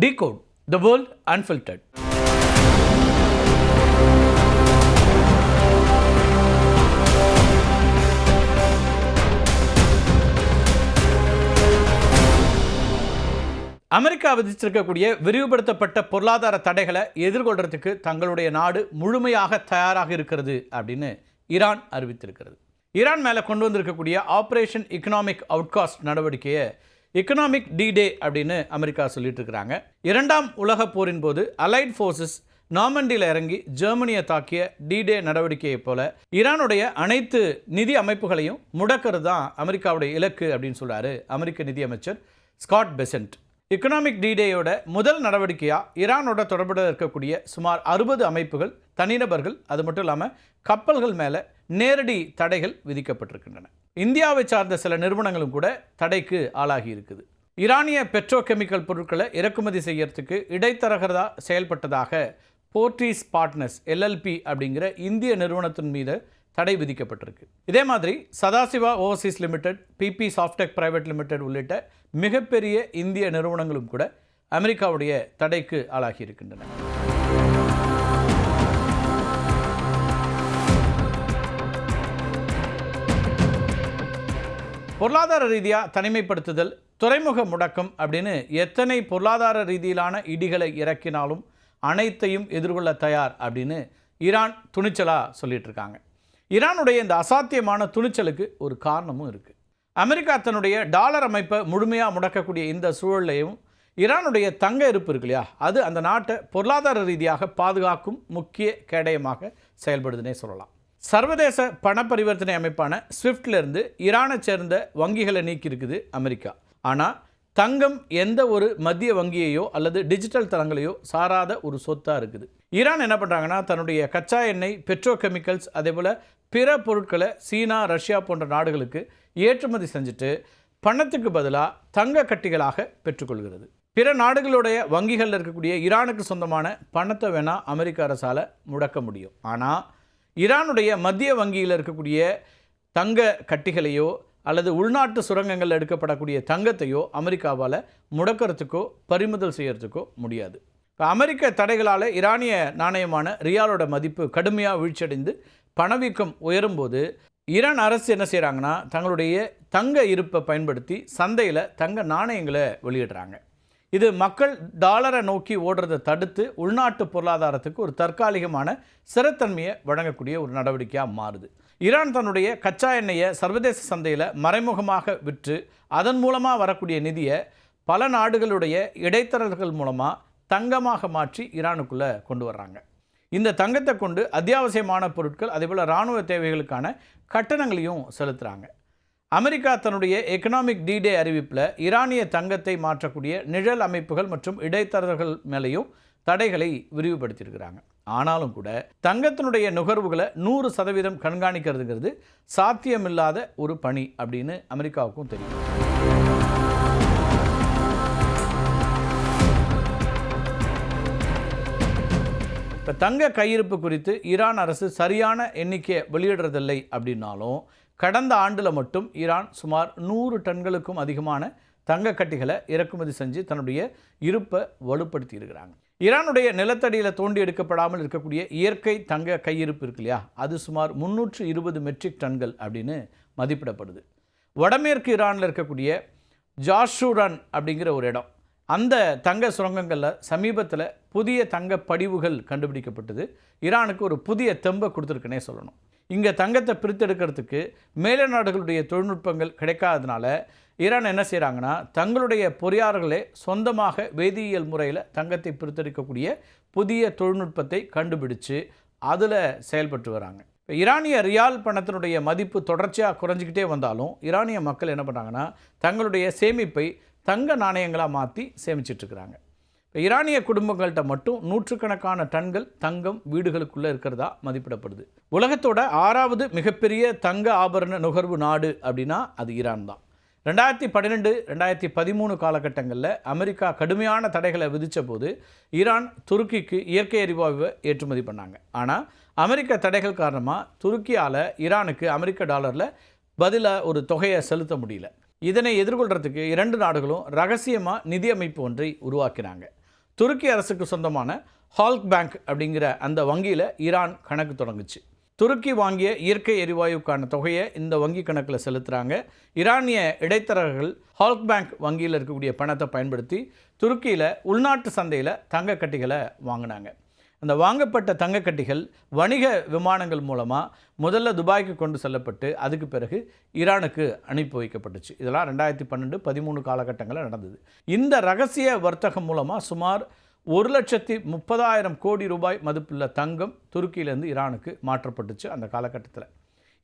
Decode the world unfiltered. America விதிச்சிருக்கக்கூடிய விரிவுபடுத்தப்பட்ட பொருளாதார தடைகளை எதிர்கொள்றதுக்கு தங்களுடைய நாடு முழுமையாக தயாராக இருக்கிறது அப்படின்னு ஈரான் அறிவித்திருக்கிறது. ஈரான் மேலே கொண்டு வந்திருக்கக்கூடிய ஆப்ரேஷன் எக்கனாமிக் அவுட்காஸ்ட் நடவடிக்கையை எக்கனாமிக் டி-டே அப்படின்னு அமெரிக்கா சொல்லிட்டு இருக்கிறாங்க. இரண்டாம் உலக போரின் போது அலைட் ஃபோர்ஸஸ் நார்மண்டியில் இறங்கி ஜெர்மனியை தாக்கிய டி-டே நடவடிக்கையை போல ஈரானுடைய அனைத்து நிதி அமைப்புகளையும் முடக்கிறது தான் அமெரிக்காவுடைய இலக்கு அப்படின்னு சொல்றாரு அமெரிக்க நிதியமைச்சர் ஸ்காட் பெசன்ட். எக்கனாமிக் டி-டேயோட முதல் நடவடிக்கையாக ஈரானோட தொடர்புடன் இருக்கக்கூடிய சுமார் 60 அமைப்புகள், தனிநபர்கள், அது மட்டும் இல்லாமல் கப்பல்கள் மேலே நேரடி தடைகள் விதிக்கப்பட்டிருக்கின்றன. இந்தியாவை சார்ந்த சில நிறுவனங்களும் கூட தடைக்கு ஆளாகி இருக்குது. ஈரானிய பெட்ரோகெமிக்கல் பொருட்களை இறக்குமதி செய்யறதுக்கு இடைத்தரகரா செயல்பட்டதாக போர்டீஸ் பார்ட்னர்ஸ் LLP அப்படிங்கிற இந்திய நிறுவனத்தின் மீது தடை விதிக்கப்பட்டிருக்கு. இதே மாதிரி Sadashiva Overseas limited, PP Softech private limited உள்ளிட்ட மிகப்பெரிய இந்திய நிறுவனங்களும் கூட அமெரிக்காவுடைய தடைக்கு ஆளாகி இருக்கின்றன. பொருளாதார ரீதியாக தனிமைப்படுத்துதல், துறைமுக முடக்கம் அப்படின்னு எத்தனை பொருளாதார ரீதியிலான இடிகளை இறக்கினாலும் அனைத்தையும் எதிர்கொள்ள தயார் அப்படின்னு ஈரான் துணிச்சலாக சொல்லிட்டு இருக்காங்க. ஈரானுடைய இந்த அசாத்தியமான துணிச்சலுக்கு ஒரு காரணமும் இருக்குது. அமெரிக்கா தன்னுடைய டாலர் அமைப்பை முழுமையாக முடக்கக்கூடிய இந்த சூழலையும் ஈரானுடைய தங்க இருப்பு இருக்கு இல்லையா, அது அந்த நாட்டை பொருளாதார ரீதியாக பாதுகாக்கும் முக்கிய கேடயமாக செயல்படுதுன்னே சொல்லலாம். சர்வதேச பண பரிவர்த்தனை அமைப்பான ஸ்விஃப்ட்லேருந்து ஈரானை சேர்ந்த வங்கிகளை நீக்கி இருக்குது அமெரிக்கா. ஆனால் தங்கம் எந்த ஒரு மத்திய வங்கியையோ அல்லது டிஜிட்டல் தளங்களையோ சாராத ஒரு சொத்தாக இருக்குது. ஈரான் என்ன பண்ணுறாங்கன்னா, தன்னுடைய கச்சா எண்ணெய், பெட்ரோகெமிக்கல்ஸ், அதே போல் பிற பொருட்களை சீனா, ரஷ்யா போன்ற நாடுகளுக்கு ஏற்றுமதி செஞ்சுட்டு பணத்துக்கு பதிலாக தங்க கட்டிகளாக பெற்றுக்கொள்கிறது. பிற நாடுகளுடைய வங்கிகளில் இருக்கக்கூடிய ஈரானுக்கு சொந்தமான பணத்தை வேணால் அமெரிக்க அரசால் முடக்க முடியும். ஆனால் ஈரானுடைய மத்திய வங்கியில் இருக்கக்கூடிய தங்க கட்டிகளையோ அல்லது உள்நாட்டு சுரங்கங்களில் எடுக்கப்படக்கூடிய தங்கத்தையோ அமெரிக்காவால் முடக்கிறதுக்கோ பறிமுதல் செய்கிறதுக்கோ முடியாது. இப்போ அமெரிக்க தடைகளால் ஈரானிய நாணயமான ரியாலோட மதிப்பு கடுமையாக வீழ்ச்சியடைந்து பணவீக்கம் உயரும்போது ஈரான் அரசு என்ன செய்கிறாங்கன்னா, தங்களுடைய தங்க இருப்பை பயன்படுத்தி சந்தையில் தங்க நாணயங்களை வெளியிடுறாங்க. இது மக்கள் டாலரை நோக்கி ஓடுறதை தடுத்து உள்நாட்டு பொருளாதாரத்துக்கு ஒரு தற்காலிகமான ஸ்திரத்தன்மையை வழங்கக்கூடிய ஒரு நடவடிக்கையாக மாறுது. ஈரான் தன்னுடைய கச்சா எண்ணெயை சர்வதேச சந்தையில் மறைமுகமாக விற்று அதன் மூலமாக வரக்கூடிய நிதியை பல நாடுகளுடைய இடைத்தரகர்கள் மூலமாக தங்கமாக மாற்றி ஈரானுக்குள்ளே கொண்டு வர்றாங்க. இந்த தங்கத்தை கொண்டு அத்தியாவசியமான பொருட்கள், அதேபோல் இராணுவ தேவைகளுக்கான கட்டணங்களையும் செலுத்துகிறாங்க. அமெரிக்கா தன்னுடைய எக்கனாமிக் டி-டே அறிவிப்பில் ஈரானிய தங்கத்தை மாற்றக்கூடிய நிழல் அமைப்புகள் மற்றும் இடைத்தரகர்கள் மேலேயும் தடைகளை விரிவுபடுத்தியிருக்கிறாங்க. ஆனாலும் கூட தங்கத்தினுடைய நுகர்வுகளை 100% கண்காணிக்கிறதுங்கிறது சாத்தியமில்லாத ஒரு பணி அப்படின்னு அமெரிக்காவுக்கும் தெரியும். இப்போ தங்க கையிருப்பு குறித்து ஈரான் அரசு சரியான எண்ணிக்கையை வெளியிடுறதில்லை அப்படின்னாலும் கடந்த ஆண்டில் மட்டும் ஈரான் சுமார் 100 டன்களுக்கும் அதிகமான தங்க கட்டிகளை இறக்குமதி செஞ்சு தன்னுடைய இருப்பை வலுப்படுத்தி இருக்கிறாங்க. ஈரானுடைய நிலத்தடியில் தோண்டி எடுக்கப்படாமல் இருக்கக்கூடிய இயற்கை தங்க கையிருப்பு இருக்கு இல்லையா, அது சுமார் 320 மெட்ரிக் டன்கள் அப்படின்னு மதிப்பிடப்படுது. வடமேற்கு ஈரானில் இருக்கக்கூடிய ஜாஷூரான் அப்படிங்கிற ஒரு இடம், அந்த தங்க சுரங்கங்களில் சமீபத்தில் புதிய தங்க படிவுகள் கண்டுபிடிக்கப்பட்டது. ஈரானுக்கு ஒரு புதிய தெம்பை கொடுத்துருக்குன்னே சொல்லணும். இங்கே தங்கத்தை பிரித்தெடுக்கிறதுக்கு மேலை நாடுகளுடைய தொழில்நுட்பங்கள் கிடைக்காததுனால ஈரான் என்ன செய்கிறாங்கன்னா, தங்களுடைய பொறியாளர்களே சொந்தமாக வேதியியல் முறையில் தங்கத்தை பிரித்தெடுக்கக்கூடிய புதிய தொழில்நுட்பத்தை கண்டுபிடிச்சு அதில் செயல்பட்டு வராங்க. இப்போ ஈரானிய ரியால் பணத்தினுடைய மதிப்பு தொடர்ச்சியாக குறைஞ்சிக்கிட்டே வந்தாலும் ஈரானிய மக்கள் என்ன பண்ணுறாங்கன்னா, தங்களுடைய சேமிப்பை தங்க நாணயங்களாக மாற்றி சேமிச்சிட்ருக்கிறாங்க. இப்போ ஈரானிய குடும்பங்கள்கிட்ட மட்டும் 100கணக்கான டன்கள் தங்கம் வீடுகளுக்குள்ளே இருக்கிறதா மதிப்பிடப்படுது. உலகத்தோட 6வது மிகப்பெரிய தங்க ஆபரண நுகர்வு நாடு அப்படின்னா அது ஈரான் தான். 2012, 2013 காலகட்டங்களில் அமெரிக்கா கடுமையான தடைகளை விதித்த போது ஈரான் துருக்கிக்கு இயற்கை எரிவாயுவை ஏற்றுமதி பண்ணாங்க. ஆனால் அமெரிக்க தடைகள் காரணமாக துருக்கியால் ஈரானுக்கு அமெரிக்க டாலரில் பதிலாக ஒரு தொகையை செலுத்த முடியல. இதனை எதிர்கொள்கிறதுக்கு 2 நாடுகளும் ரகசியமாக நிதி அமைப்பு ஒன்றை உருவாக்கினாங்க. துருக்கி அரசுக்கு சொந்தமான ஹால்க் பேங்க் அப்படிங்கிற அந்த வங்கியில் ஈரான் கணக்கு தொடங்குச்சு. துருக்கி வாங்கிய இயற்கை எரிவாயுக்கான தொகையை இந்த வங்கி கணக்கில் செலுத்துகிறாங்க. ஈரானிய இடைத்தரகர்கள் ஹால்க் பேங்க் வங்கியில் இருக்கக்கூடிய பணத்தை பயன்படுத்தி துருக்கியில் உள்நாட்டு சந்தையில் தங்கக்கட்டிகளை வாங்கினாங்க. அந்த வாங்கப்பட்ட தங்கக்கட்டிகள் வணிக விமானங்கள் மூலமாக முதல்ல துபாய்க்கு கொண்டு செல்லப்பட்டு அதுக்கு பிறகு ஈரானுக்கு அனுப்பி வைக்கப்பட்டுச்சு. இதெல்லாம் 2012-13 காலகட்டங்களில் நடந்தது. இந்த ரகசிய வர்த்தகம் மூலமாக சுமார் 1,30,000 கோடி ரூபாய் மதிப்புள்ள தங்கம் துருக்கியிலேருந்து ஈரானுக்கு மாற்றப்பட்டுச்சு அந்த காலகட்டத்தில்.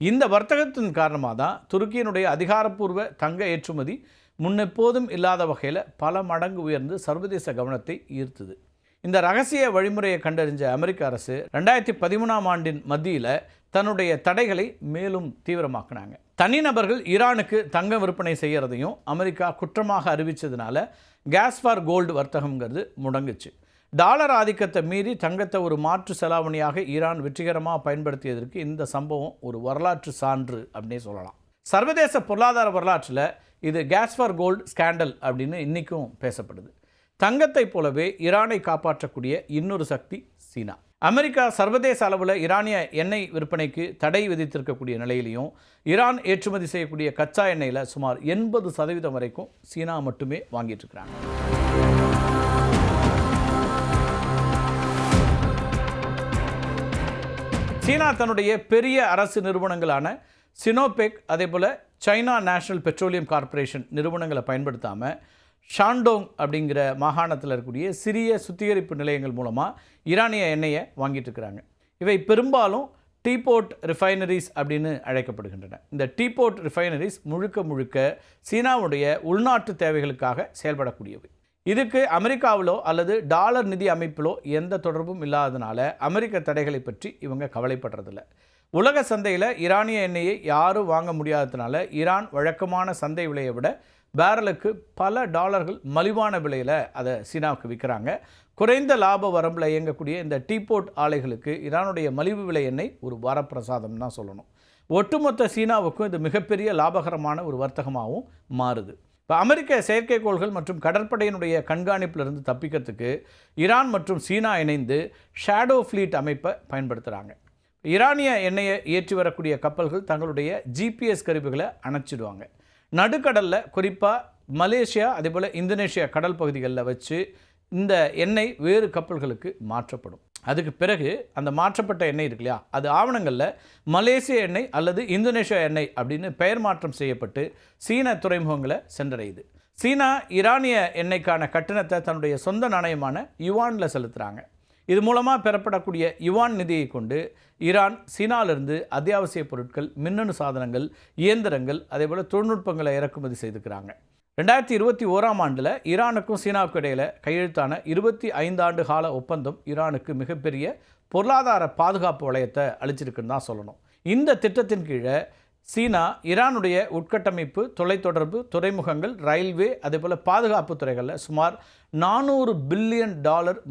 இந்த வர்த்தகத்தின் காரணமாக தான் துருக்கியினுடைய அதிகாரப்பூர்வ தங்க ஏற்றுமதி முன்னெப்போதும் இல்லாத வகையில் பல மடங்கு உயர்ந்து சர்வதேச கவனத்தை ஈர்த்தது. இந்த ரகசிய வழிமுறையை கண்டறிஞ்ச அமெரிக்க அரசு 2013ஆம் ஆண்டின் மத்தியில் தன்னுடைய தடைகளை மேலும் தீவிரமாக்கினாங்க. தனிநபர்கள் ஈரானுக்கு தங்க விற்பனை செய்கிறதையும் அமெரிக்கா குற்றமாக அறிவித்ததுனால கேஸ் ஃபார் கோல்டு வர்த்தகம்ங்கிறது முடங்குச்சு. டாலர் ஆதிக்கத்தை மீறி தங்கத்தை ஒரு மாற்று செலாவணியாக ஈரான் வெற்றிகரமாக பயன்படுத்தியதற்கு இந்த சம்பவம் ஒரு வரலாற்று சான்று அப்படின்னே சொல்லலாம். சர்வதேச பொருளாதார வரலாற்றில் இது கேஸ் ஃபார் கோல்டு ஸ்கேண்டல் அப்படின்னு இன்றைக்கும் பேசப்படுது. தங்கத்தை போலவே ஈரானை காப்பாற்றக்கூடிய இன்னொரு சக்தி சீனா. அமெரிக்கா சர்வதேச அளவில் ஈரானிய எண்ணெய் விற்பனைக்கு தடை விதித்திருக்கக்கூடிய நிலையிலையும் ஈரான் ஏற்றுமதி செய்யக்கூடிய கச்சா எண்ணெயில் சுமார் 80% வரைக்கும் சீனா மட்டுமே வாங்கிட்டு இருக்கிறாங்க. சீனா தன்னுடைய பெரிய அரசு நிறுவனங்களான சினோபெக் அதேபோல் சைனா நேஷனல் பெட்ரோலியம் கார்ப்பரேஷன் நிறுவனங்களை பயன்படுத்தாமல் ஷாண்டோங் அப்படிங்கிற மாகாணத்தில் இருக்கக்கூடிய சிறிய சுத்திகரிப்பு நிலையங்கள் மூலமாக ஈரானிய எண்ணெயை வாங்கிட்டு இருக்கிறாங்க. இவை பெரும்பாலும் டீபோர்ட் ரிஃபைனரிஸ் அப்படின்னு அழைக்கப்படுகின்றன. இந்த டீபோர்ட் ரிஃபைனரிஸ் முழுக்க சீனாவுடைய உள்நாட்டு தேவைகளுக்காக செயல்படக்கூடியவை. இதுக்கு அமெரிக்காவிலோ அல்லது டாலர் நிதி அமைப்பிலோ எந்த தொடர்பும் இல்லாததுனால அமெரிக்க தடைகளை பற்றி இவங்க கவலைப்படுறதில்ல. உலக சந்தையில் ஈரானிய எண்ணெயை யாரும் வாங்க முடியாததுனால ஈரான் வழக்கமான சந்தை விலையை விட பேரலுக்கு பல டாலர்கள் மலிவான விலையில் அதை சீனாவுக்கு விற்கிறாங்க. குறைந்த லாப வரம்பில் இயங்கக்கூடிய இந்த டீபோர்ட் ஆலைகளுக்கு ஈரானுடைய மலிவு விலை எண்ணெய் ஒரு வரப்பிரசாதம் தான் சொல்லணும். ஒட்டுமொத்த சீனாவுக்கும் இது மிகப்பெரிய லாபகரமான ஒரு வர்த்தகமாகவும் மாறுது. இப்போ அமெரிக்க செயற்கைக்கோள்கள் மற்றும் கடற்படையினுடைய கண்காணிப்பிலிருந்து தப்பிக்கிறதுக்கு ஈரான் மற்றும் சீனா இணைந்து ஷேடோ ஃப்ளீட் அமைப்பை பயன்படுத்துகிறாங்க. ஈரானிய எண்ணெயை ஏற்றி வரக்கூடிய கப்பல்கள் தங்களுடைய ஜிபிஎஸ் கருவிகளை அணைச்சிடுவாங்க. நடுக்கடலில் குறிப்பாக மலேசியா அதேபோல் இந்தோனேஷியா கடல் பகுதிகளில் வச்சு இந்த எண்ணெய் வேறு கப்பல்களுக்கு மாற்றப்படும். அதுக்கு பிறகு அந்த மாற்றப்பட்ட எண்ணெய் இருக்கு இல்லையா, அது ஆவணங்களில் மலேசிய எண்ணெய் அல்லது இந்தோனேஷியா எண்ணெய் அப்படின்னு பெயர் மாற்றம் செய்யப்பட்டு சீன துறைமுகங்களை சென்றடையுது. சீனா ஈரானிய எண்ணெய்க்கான கட்டணத்தை தன்னுடைய சொந்த நாணயமான யுவானில் செலுத்துகிறாங்க. இது மூலமாக பெறப்படக்கூடிய யுவான் நிதியை கொண்டு ஈரான் சீனாவிலிருந்து அத்தியாவசிய பொருட்கள், மின்னணு சாதனங்கள், இயந்திரங்கள் அதேபோல் தொழில்நுட்பங்களை இறக்குமதி செய்துக்கிறாங்க. 2021ஆம் ஆண்டில் ஈரானுக்கும் சீனாவுக்கும் இடையில் கையெழுத்தான 25 ஆண்டு கால ஒப்பந்தம் ஈரானுக்கு மிகப்பெரிய பொருளாதார பாதுகாப்பு வளையத்தை அளிச்சிருக்குன்னு தான் சொல்லணும். இந்த திட்டத்தின் கீழே சீனா ஈரானுடைய உட்கட்டமைப்பு, தொலைத்தொடர்பு, துறைமுகங்கள், ரயில்வே அதேபோல் பாதுகாப்பு துறைகளில் சுமார் $400 பில்லியன்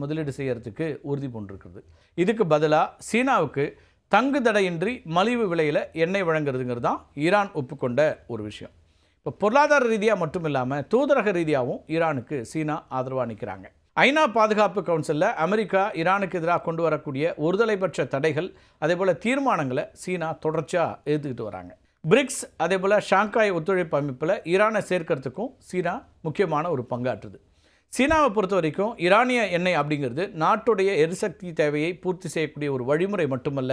முதலீடு செய்யறதுக்கு உறுதி பூண்டிருக்கிறது. இதுக்கு பதிலாக சீனாவுக்கு தங்கு தடையின்றி மலிவு விலையில் எண்ணெய் வழங்குறதுங்கிறது தான் ஈரான் ஒப்புக்கொண்ட ஒரு விஷயம். இப்போ பொருளாதார ரீதியாக மட்டும் இல்லாமல் தூதரக ரீதியாகவும் ஈரானுக்கு சீனா ஆதரவாக நிற்கிறாங்க. ஐநா பாதுகாப்பு கவுன்சிலில் அமெரிக்கா ஈரானுக்கு எதிராக கொண்டு வரக்கூடிய ஒருதலைபட்ச தடைகள் அதேபோல் தீர்மானங்களை சீனா தொடர்ச்சியாக எதிர்த்துக்கிட்டு வராங்க. பிரிக்ஸ் அதேபோல் ஷாங்காய் ஒத்துழைப்பு அமைப்பில் ஈரானை சேர்க்கறதுக்கும் சீனா முக்கியமான ஒரு பங்காற்றுது. சீனாவை பொறுத்த வரைக்கும் ஈரானிய எண்ணெய் அப்படிங்கிறது நாட்டுடைய எரிசக்தி தேவையை பூர்த்தி செய்யக்கூடிய ஒரு வழிமுறை மட்டுமல்ல,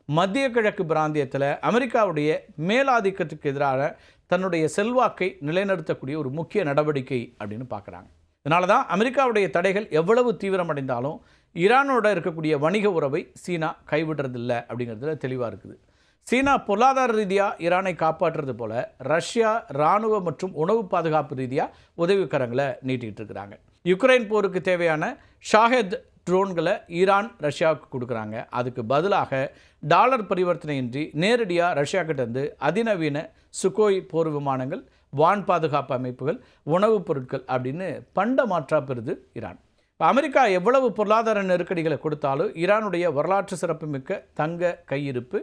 மத்திய கிழக்கு பிராந்தியத்தில் அமெரிக்காவுடைய மேலாதிக்கத்துக்கு எதிரான தன்னுடைய செல்வாக்கை நிலைநிறுத்தக்கூடிய ஒரு முக்கிய நடவடிக்கை அப்படின்னு பார்க்குறாங்க. இதனால தான் அமெரிக்காவுடைய தடைகள் எவ்வளவு தீவிரமடைந்தாலும் ஈரானோட இருக்கக்கூடிய வணிக உறவை சீனா கைவிடுறதில்லை அப்படிங்கிறதுல தெளிவாக இருக்குது. சீனா பொருளாதார ரீதியாக ஈரானை காப்பாற்றுறது போல் ரஷ்யா இராணுவ மற்றும் உணவு பாதுகாப்பு ரீதியாக உதவிக்கரங்களை நீட்டிகிட்டு இருக்கிறாங்க. யுக்ரைன் போருக்கு தேவையான ஷாஹெத் ட்ரோன்களை ஈரான் ரஷ்யாவுக்கு கொடுக்குறாங்க. அதுக்கு பதிலாக டாலர் பரிவர்த்தனையின்றி நேரடியாக ரஷ்யா கிட்டேருந்து அதிநவீன சுகோய் போர் விமானங்கள், வான் பாதுகாப்பு அமைப்புகள், உணவுப் பொருட்கள் அப்படின்னு பண்ட மாற்றா பெறுது ஈரான். இப்போ அமெரிக்கா எவ்வளவு பொருளாதார நெருக்கடிகளை கொடுத்தாலும் ஈரானுடைய வரலாற்று சிறப்புமிக்க தங்க கையிருப்பு,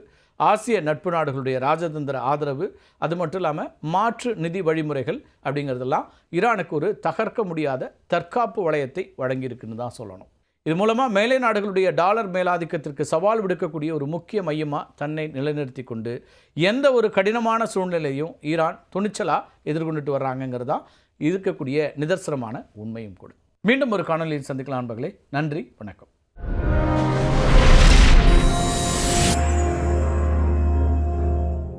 ஆசிய நட்பு நாடுகளுடைய ராஜதந்திர ஆதரவு, அது மட்டும் இல்லாமல் மாற்று நிதி வழிமுறைகள் அப்படிங்கிறதெல்லாம் ஈரானுக்கு ஒரு தகர்க்க முடியாத தற்காப்பு வளையத்தை வழங்கியிருக்குன்னு தான் சொல்லணும். இது மூலமாக மேலை நாடுகளுடைய டாலர் மேலாதிக்கத்திற்கு சவால் விடுக்கக்கூடிய ஒரு முக்கிய மையமாக தன்னை நிலைநிறுத்தி கொண்டு எந்த ஒரு கடினமான சூழ்நிலையும் ஈரான் துணிச்சலாக எதிர்கொண்டுட்டு வர்றாங்கங்கிறது தான் இருக்கக்கூடிய நிதர்சனமான உண்மையும் கூட. மீண்டும் ஒரு காணொலியில் சந்திக்கலாம் நண்பர்களே. நன்றி, வணக்கம்.